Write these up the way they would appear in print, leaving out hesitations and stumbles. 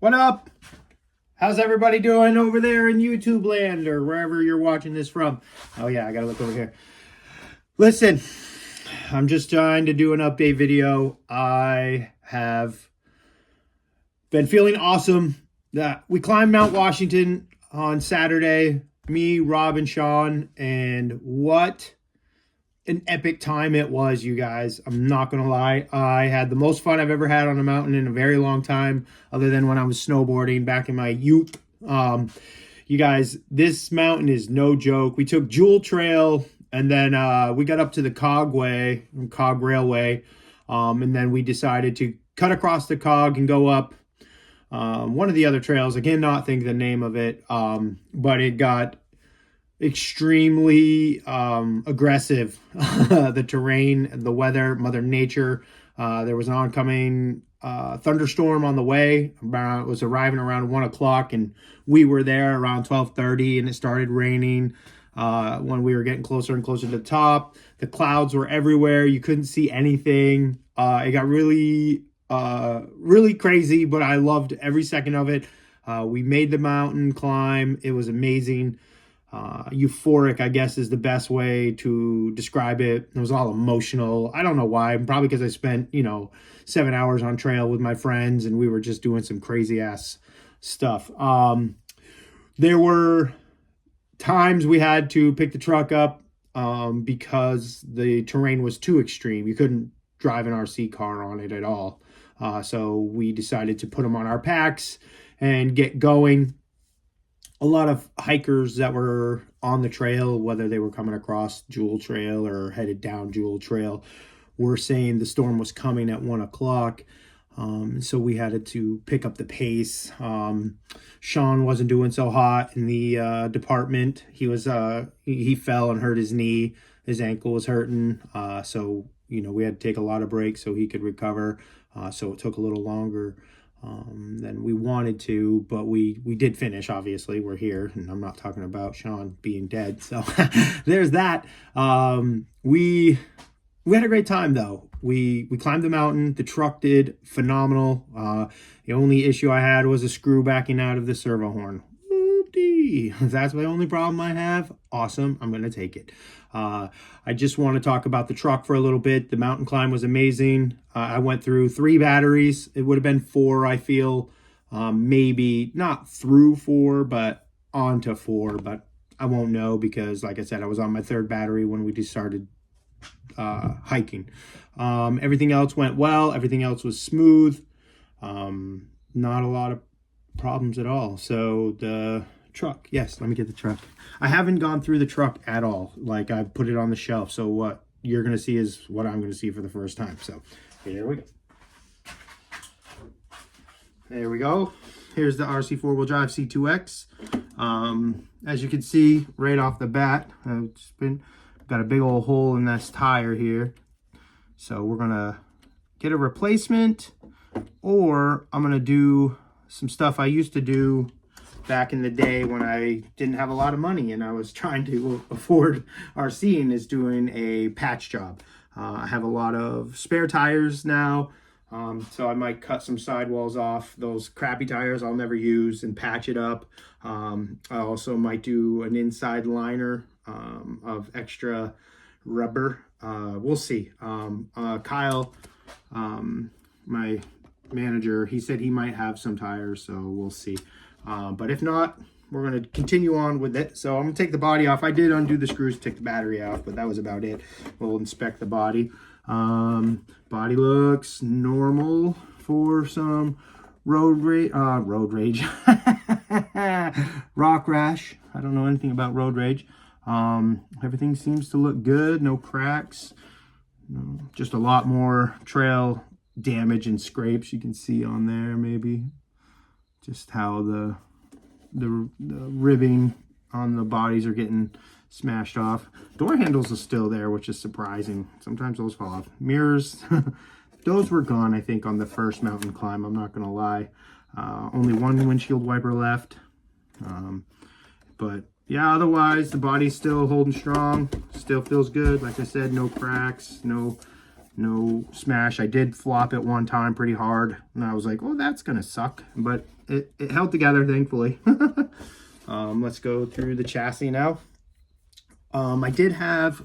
What up? How's everybody doing over there in YouTube land or wherever you're watching this from? Oh yeah, I gotta look over here. Listen, I'm just trying to do an update video. I have been feeling awesome. That we climbed Mount Washington on Saturday. Me, Rob, and Sean, and what an epic time it was, you guys. I'm not gonna lie, I had the most fun I've ever had on a mountain in a very long time, other than when I was snowboarding back in my youth. You guys, this mountain is no joke. We took Jewell Trail, and then we got up to the Cog Railway, and then we decided to cut across the Cog and go up one of the other trails. I cannot think the name of it, but it got extremely aggressive. The terrain, the weather, Mother Nature. There was an oncoming thunderstorm on the way. It was arriving around 1 o'clock, and we were there around 12:30, and it started raining when we were getting closer and closer to the top. The clouds were everywhere. You couldn't see anything. It got really crazy, but I loved every second of it. We made the mountain climb. It was amazing. Euphoric, I guess, is the best way to describe it. It was all emotional. I don't know why. Probably because I spent 7 hours on trail with my friends, and we were just doing some crazy ass stuff. There were times we had to pick the truck up because the terrain was too extreme. You couldn't drive an RC car on it at all. So we decided to put them on our packs and get going. A lot of hikers that were on the trail, whether they were coming across Jewell Trail or headed down Jewell Trail, were saying the storm was coming at 1 o'clock. So we had to pick up the pace. Sean wasn't doing so hot in the department. He fell and hurt his knee. His ankle was hurting. So we had to take a lot of breaks so he could recover. So it took a little longer than we wanted to, but we did finish. Obviously, we're here, and I'm not talking about Sean being dead, so there's that. We had a great time though. We climbed the mountain. The truck did phenomenal. The only issue I had was a screw backing out of the servo horn. Whoop-dee. If that's my only problem I have, awesome, I'm gonna take it. I just want to talk about the truck for a little bit. The mountain climb was amazing. I went through 3 batteries. It would have been 4, I feel. Maybe not through 4, but onto 4. But I won't know because, like I said, I was on my 3rd battery when we just started hiking. Everything else went well. Everything else was smooth. Not a lot of problems at all. So the truck, yes, let me get the truck. I haven't gone through the truck at all. Like, I put it on the shelf, so what you're gonna see is what I'm gonna see for the first time. So here we go. There we go. Here's the RC 4-wheel drive C2X. As you can see right off the bat, it's got a big old hole in this tire here, so we're gonna get a replacement, or I'm gonna do some stuff I used to do back in the day when I didn't have a lot of money and I was trying to afford RCing, is doing a patch job. I have a lot of spare tires now, so I might cut some sidewalls off those crappy tires I'll never use and patch it up. I also might do an inside liner of extra rubber. We'll see. Kyle, my manager, he said he might have some tires, so we'll see. But if not, we're going to continue on with it. So I'm going to take the body off. I did undo the screws, take the battery out, but that was about it. We'll inspect the body. Body looks normal for some road rage, rock rash. I don't know anything about road rage. Everything seems to look good. No cracks. Just a lot more trail damage and scrapes you can see on there, maybe. Just how the ribbing on the bodies are getting smashed off. Door handles are still there, which is surprising. Sometimes those fall off. Mirrors, those were gone, I think, on the first mountain climb. I'm not gonna lie. Only one windshield wiper left. But yeah, otherwise the body's still holding strong. Still feels good. Like I said, no cracks, no no smash. I did flop it one time pretty hard, and I was like, oh, that's gonna suck, but it held together, thankfully. Let's go through the chassis now. I did have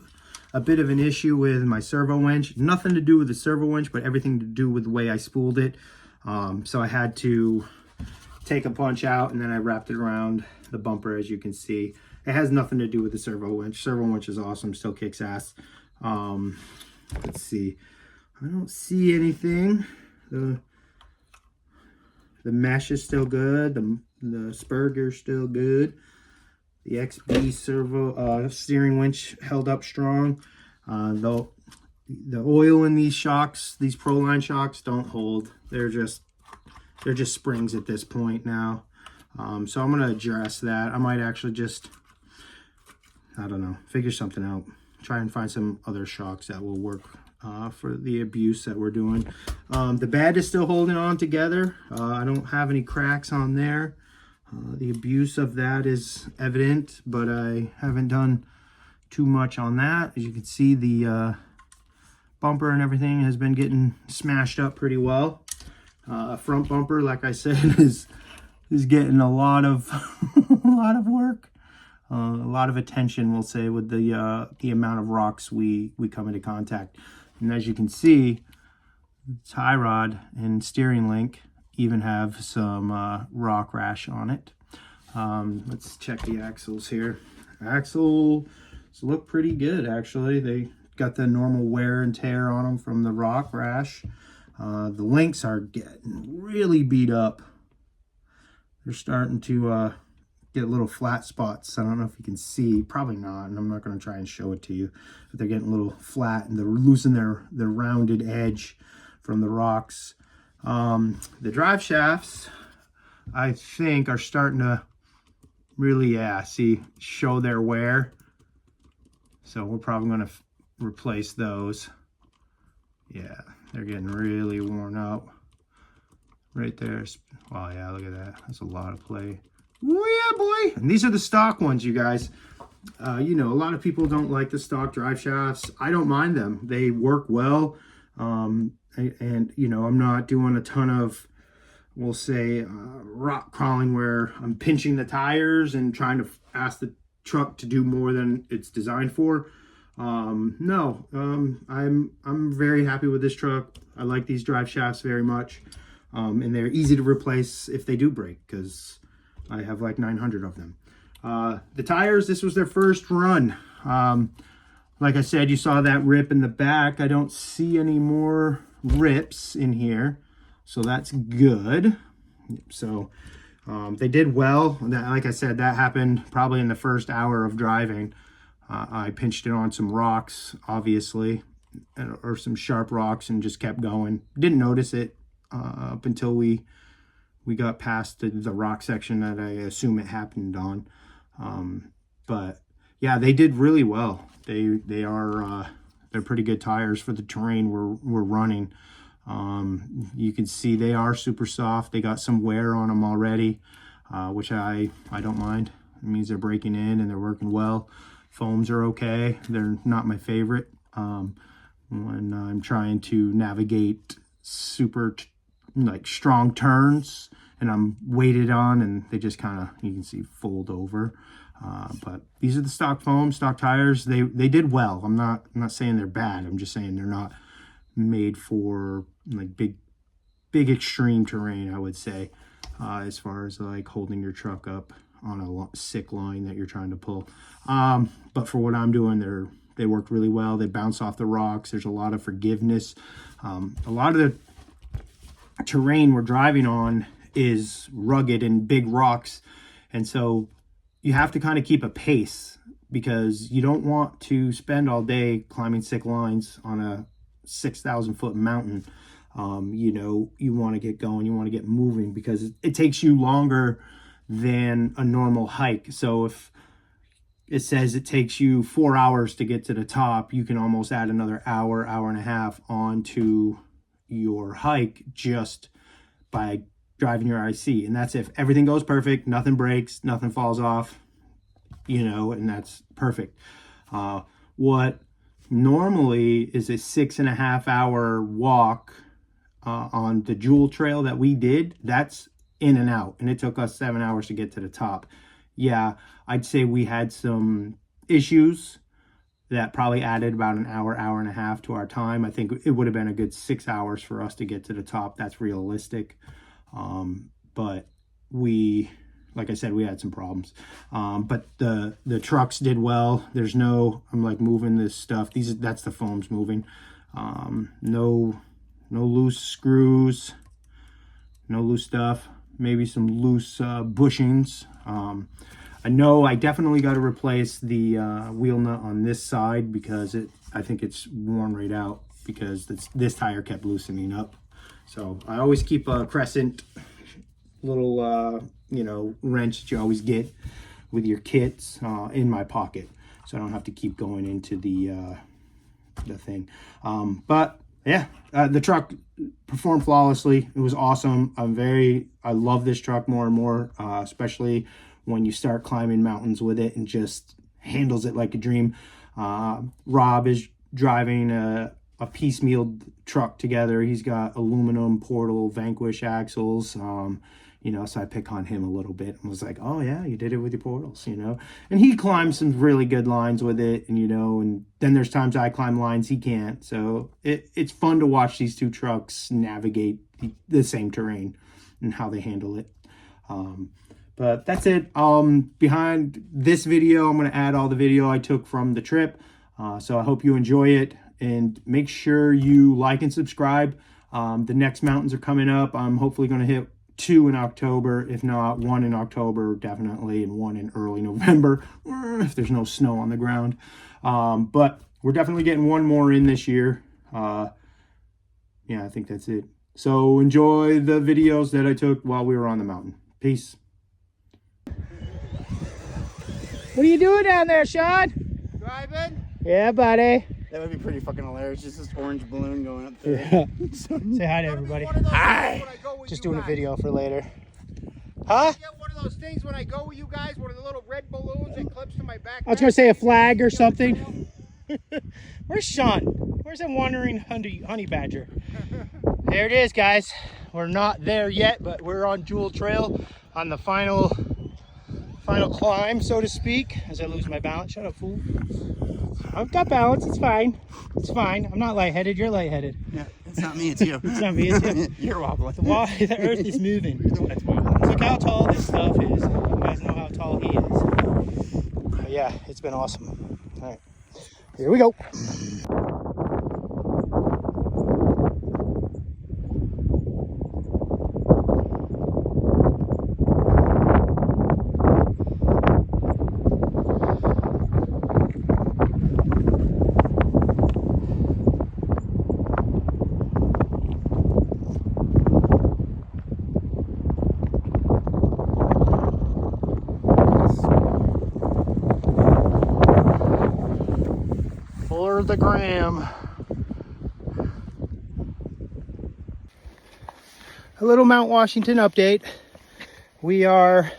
a bit of an issue with my servo winch. Nothing to do with the servo winch, but everything to do with the way I spooled it. So I had to take a punch out, and then I wrapped it around the bumper, as you can see. It has nothing to do with the servo winch. Servo winch is awesome, still kicks ass. Let's see. I don't see anything. The mesh is still good. The spur gear's still good. The XB servo steering winch held up strong. The oil in these shocks, these Proline shocks, don't hold. They're just springs at this point now. So I'm gonna address that. I might actually just, I don't know, figure something out. Try and find some other shocks that will work for the abuse that we're doing. The bed is still holding on together. I don't have any cracks on there. The abuse of that is evident, but I haven't done too much on that. As you can see, the bumper and everything has been getting smashed up pretty well. Front bumper, like I said, is getting a lot of a lot of work, a lot of attention, we'll say, with the amount of rocks we come into contact. And as you can see, tie rod and steering link even have some rock rash on it. Let's check the axles here. Axles look pretty good, actually. They got the normal wear and tear on them from the rock rash. The links are getting really beat up. They're starting to get little flat spots. I don't know if you can see, probably not, and I'm not going to try and show it to you, but they're getting a little flat, and they're losing their rounded edge from the rocks. The drive shafts, I think, are starting to really, show their wear. So we're probably going to replace those. Yeah, they're getting really worn up. Right there. Wow, yeah, look at that. That's a lot of play. Oh, yeah, boy. And these are the stock ones, you guys. You know, a lot of people don't like the stock drive shafts. I don't mind them. They work well. And you know, I'm not doing a ton of, we'll say, rock crawling where I'm pinching the tires and trying to ask the truck to do more than it's designed for. No, I'm very happy with this truck. I like these drive shafts very much. And they're easy to replace if they do break, because I have like 900 of them. The tires, this was their first run. Like I said, you saw that rip in the back. I don't see any more rips in here, so that's good. So they did well. Like I said, that happened probably in the first hour of driving. I pinched it on some rocks, obviously, or some sharp rocks, and just kept going. Didn't notice it up until we got past the rock section that I assume it happened on. But yeah, they did really well. They're pretty good tires for the terrain we're running. You can see they are super soft. They got some wear on them already, which I don't mind. It means they're breaking in and they're working well. Foams are okay. They're not my favorite when I'm trying to navigate super like strong turns and I'm weighted on, and they just kind of, you can see, fold over. But these are the stock foam, stock tires. They did well. I'm not saying they're bad. I'm just saying they're not made for like big extreme terrain, I would say, as far as like holding your truck up on a sick line that you're trying to pull. But for what I'm doing, they worked really well. They bounce off the rocks. There's a lot of forgiveness. A lot of the terrain we're driving on is rugged and big rocks, and so you have to kind of keep a pace, because you don't want to spend all day climbing sick lines on a 6,000 foot mountain. You know, you want to get going, you want to get moving, because it takes you longer than a normal hike. So if it says it takes you 4 hours to get to the top, you can almost add another hour and a half onto your hike just by driving your IC. And that's if everything goes perfect, nothing breaks, nothing falls off, you know, and that's perfect. What normally is a 6.5 hour walk on the Jewell Trail that we did. That's in and out, and it took us 7 hours to get to the top. Yeah, I'd say we had some issues that probably added about an hour, hour and a half to our time. I think it would have been a good 6 hours for us to get to the top. That's realistic. But we, like I said, we had some problems. But the trucks did well. There's no, I'm like moving this stuff. That's the foams moving. No loose screws, no loose stuff. Maybe some loose bushings. I know I definitely got to replace the wheel nut on this side because I think it's worn right out because this tire kept loosening up. So I always keep a crescent little wrench that you always get with your kits in my pocket, so I don't have to keep going into the thing. But yeah, the truck performed flawlessly. It was awesome. I love this truck more and more, especially when you start climbing mountains with it, and just handles it like a dream. Rob is driving a piecemeal truck together. He's got aluminum Portal Vanquish axles. So I pick on him a little bit and was like, oh yeah, you did it with your Portals, and he climbs some really good lines with it. And, and then there's times I climb lines he can't. So it's fun to watch these two trucks navigate the same terrain and how they handle it. But that's it. Behind this video, I'm going to add all the video I took from the trip. So I hope you enjoy it, and make sure you like and subscribe. The next mountains are coming up. I'm hopefully going to hit 2 in October, if not 1 in October, definitely, and 1 in early November, if there's no snow on the ground. But we're definitely getting 1 more in this year. Yeah, I think that's it. So enjoy the videos that I took while we were on the mountain. Peace. What are you doing down there, Sean? Driving? Yeah, buddy. That would be pretty fucking hilarious. Just this orange balloon going up there. Yeah. Say hi to everybody. Hi. Just doing a video for later. Huh? Get one of those things when I go with you guys, one of the little red balloons that clips to my back. I was going to say a flag or something. Where's Sean? Where's that wandering honey badger? There it is, guys. We're not there yet, but we're on Jewell Trail on the final climb, so to speak, as I lose my balance. Shut up, fool. I've got balance. It's fine. It's fine. I'm not lightheaded. You're lightheaded. Yeah, it's not me. It's you. It's not me. It's you. You're wobbling. The earth is moving. Look how tall this stuff is. You guys know how tall he is. But yeah, it's been awesome. All right. Here we go. For the gram. A little Mount Washington update. We are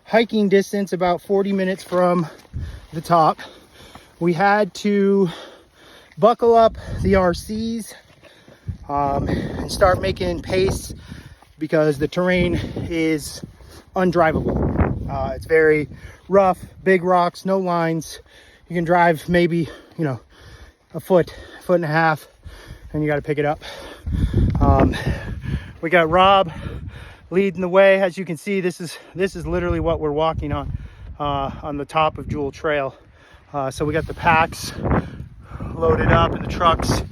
hiking distance, about 40 minutes from the top. We had to buckle up the RCs and start making pace because the terrain is undrivable. It's very rough, big rocks, no lines. You can drive maybe, a foot and a half, and you got to pick it up. We got Rob leading the way. As you can see, this is literally what we're walking on the top of Jewell Trail. So we got the packs loaded up and the trucks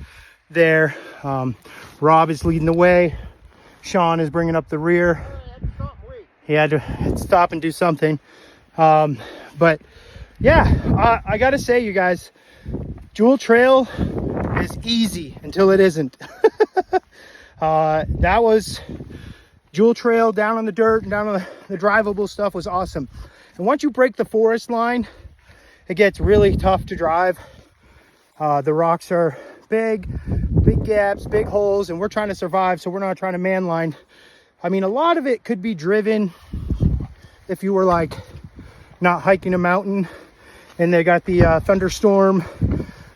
there. Rob is leading the way. Sean is bringing up the rear. He had to stop and do something. But yeah, I gotta say, you guys, Jewell Trail is easy until it isn't. That was Jewell Trail down on the dirt and down on the drivable stuff was awesome. And once you break the forest line, it gets really tough to drive. The rocks are big gaps, big holes, and we're trying to survive, so we're not trying to man line. I mean, a lot of it could be driven if you were like not hiking a mountain and they got the thunderstorm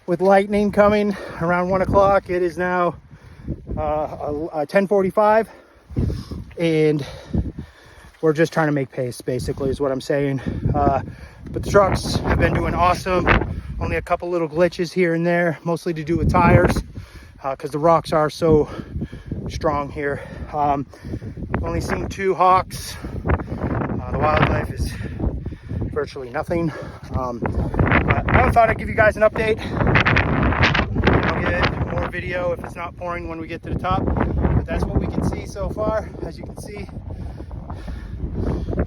with lightning coming around 1 o'clock. It is now 10:45, and we're just trying to make pace, basically, is what I'm saying. But the trucks have been doing awesome. Only a couple little glitches here and there, mostly to do with tires, because the rocks are so strong here. Only seen 2 hawks. The wildlife is virtually nothing. But I thought I'd give you guys an update. I'll get more video if it's not pouring when we get to the top. But that's what we can see so far. As you can see,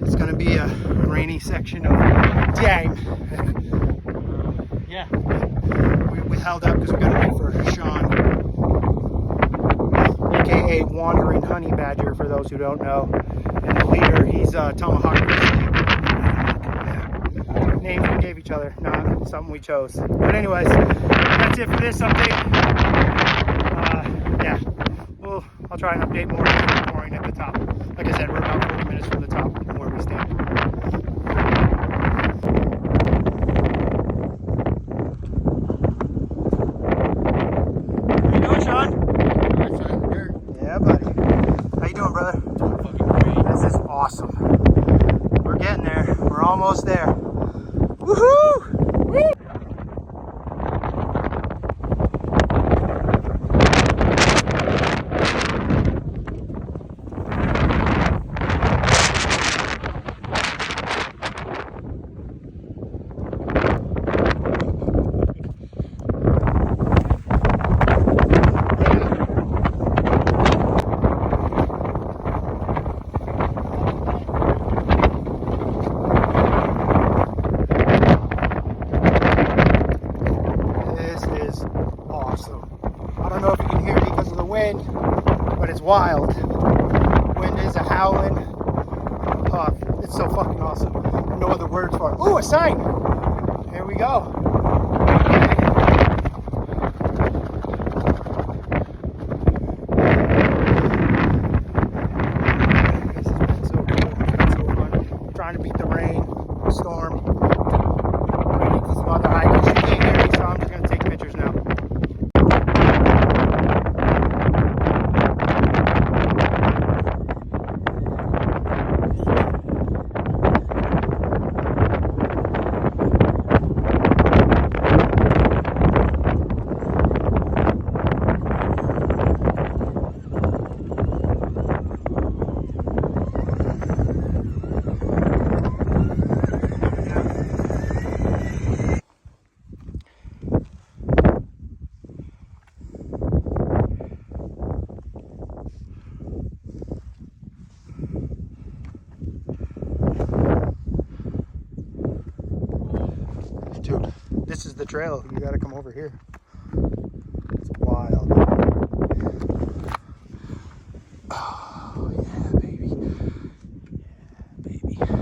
it's going to be a rainy section of dang. Yeah, we held up because we got to wait for Sean, aka Wandering Honey Badger, for those who don't know. And the leader, he's Tomahawk. Names we gave each other, not something we chose. But anyways, that's it for this update. Yeah, I'll try and update more pouring at the top. Like I said, we're about 40 minutes from the top from where we stand. How you doing, Sean? Yeah, buddy. How you doing, brother? Doing fucking great. This is awesome. We're getting there. We're almost there. Woohoo! Woo! But it's wild. Wind is a howling. Oh, it's so fucking awesome. No other words for it. Ooh, a sign! Here we go. This has been so cool. It's been so fun. Trying to beat the rain, storm. Waiting for some other hikers. You can't hear me, so I'm just going to take pictures now. Dude, this is the trail. You gotta come over here. It's wild. Oh, yeah, baby. Yeah, baby.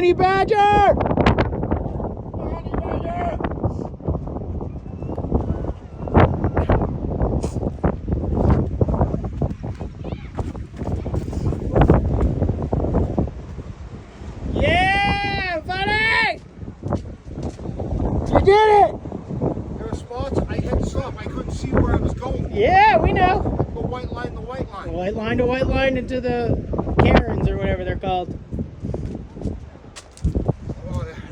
Honey Badger! Honey Badger! Yeah, buddy! You did it! There were spots I had to stop. I couldn't see where I was going. Yeah, we know. The white line, the white line. The white line to white line into the Karens or whatever they're called.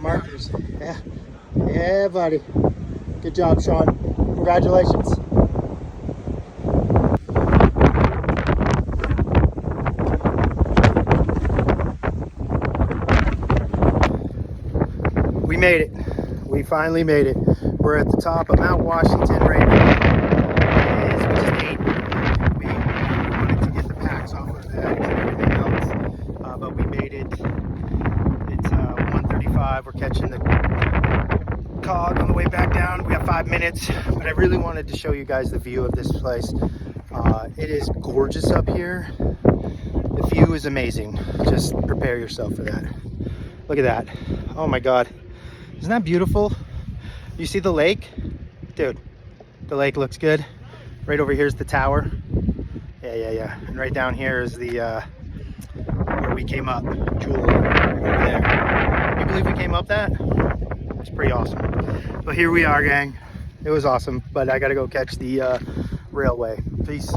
Markers. Yeah. Yeah, buddy. Good job, Sean. Congratulations. We made it. We finally made it. We're at the top of Mount Washington right now. We just ate. We wanted to get the packs off of that and everything else, but we made it. It's 1:35. We're catching the Cog on the way back down. We have 5 minutes, but I really wanted to show you guys the view of this place. It is gorgeous up here. The view is amazing. Just prepare yourself for that. Look at that. Oh my God. Isn't that beautiful? You see the lake? Dude, the lake looks good. Right over here is the tower. Yeah. And right down here is the, where we came up. Jewell, right over there. Can you believe we came up that? It's pretty awesome. So here we are, gang. It was awesome, but I gotta go catch the railway. Peace.